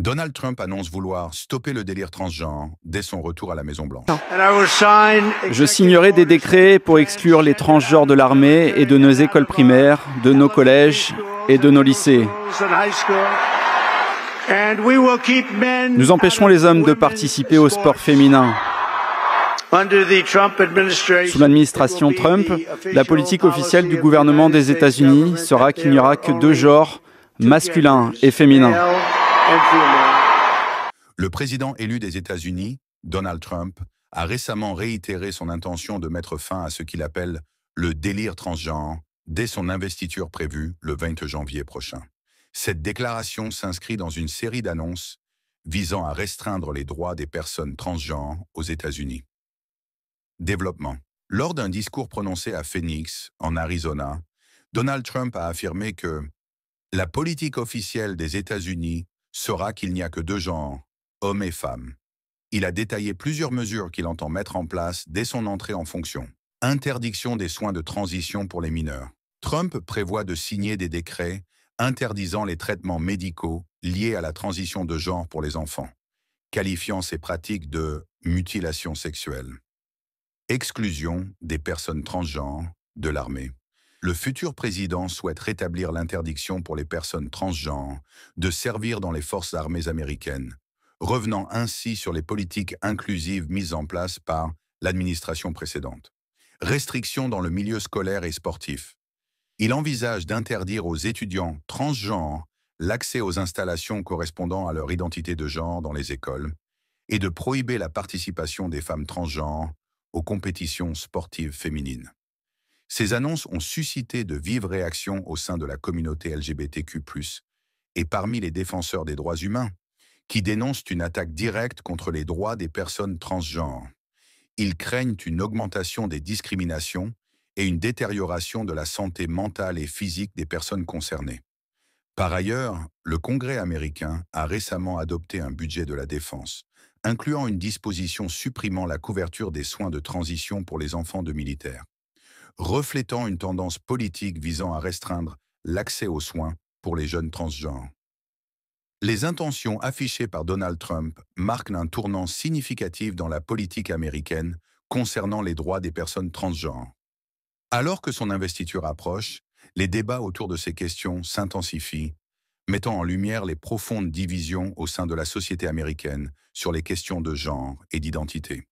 Donald Trump annonce vouloir stopper le délire transgenre dès son retour à la Maison-Blanche. Je signerai des décrets pour exclure les transgenres de l'armée et de nos écoles primaires, de nos collèges et de nos lycées. Nous empêcherons les hommes de participer au sport féminin. Sous l'administration Trump, la politique officielle du gouvernement des États-Unis sera qu'il n'y aura que deux genres, masculin et féminin. Le président élu des États-Unis, Donald Trump, a récemment réitéré son intention de mettre fin à ce qu'il appelle le délire transgenre dès son investiture prévue le 20 janvier prochain. Cette déclaration s'inscrit dans une série d'annonces visant à restreindre les droits des personnes transgenres aux États-Unis. Développement. Lors d'un discours prononcé à Phoenix, en Arizona, Donald Trump a affirmé que la politique officielle des États-Unis sera qu'il n'y a que deux genres, hommes et femmes. Il a détaillé plusieurs mesures qu'il entend mettre en place dès son entrée en fonction. Interdiction des soins de transition pour les mineurs. Trump prévoit de signer des décrets interdisant les traitements médicaux liés à la transition de genre pour les enfants, qualifiant ces pratiques de mutilation sexuelle. Exclusion des personnes transgenres de l'armée. Le futur président souhaite rétablir l'interdiction pour les personnes transgenres de servir dans les forces armées américaines, revenant ainsi sur les politiques inclusives mises en place par l'administration précédente. Restrictions dans le milieu scolaire et sportif. Il envisage d'interdire aux étudiants transgenres l'accès aux installations correspondant à leur identité de genre dans les écoles et de prohiber la participation des femmes transgenres aux compétitions sportives féminines. Ces annonces ont suscité de vives réactions au sein de la communauté LGBTQ+, et parmi les défenseurs des droits humains, qui dénoncent une attaque directe contre les droits des personnes transgenres. Ils craignent une augmentation des discriminations et une détérioration de la santé mentale et physique des personnes concernées. Par ailleurs, le Congrès américain a récemment adopté un budget de la défense, incluant une disposition supprimant la couverture des soins de transition pour les enfants de militaires, reflétant une tendance politique visant à restreindre l'accès aux soins pour les jeunes transgenres. Les intentions affichées par Donald Trump marquent un tournant significatif dans la politique américaine concernant les droits des personnes transgenres. Alors que son investiture approche, les débats autour de ces questions s'intensifient, mettant en lumière les profondes divisions au sein de la société américaine sur les questions de genre et d'identité.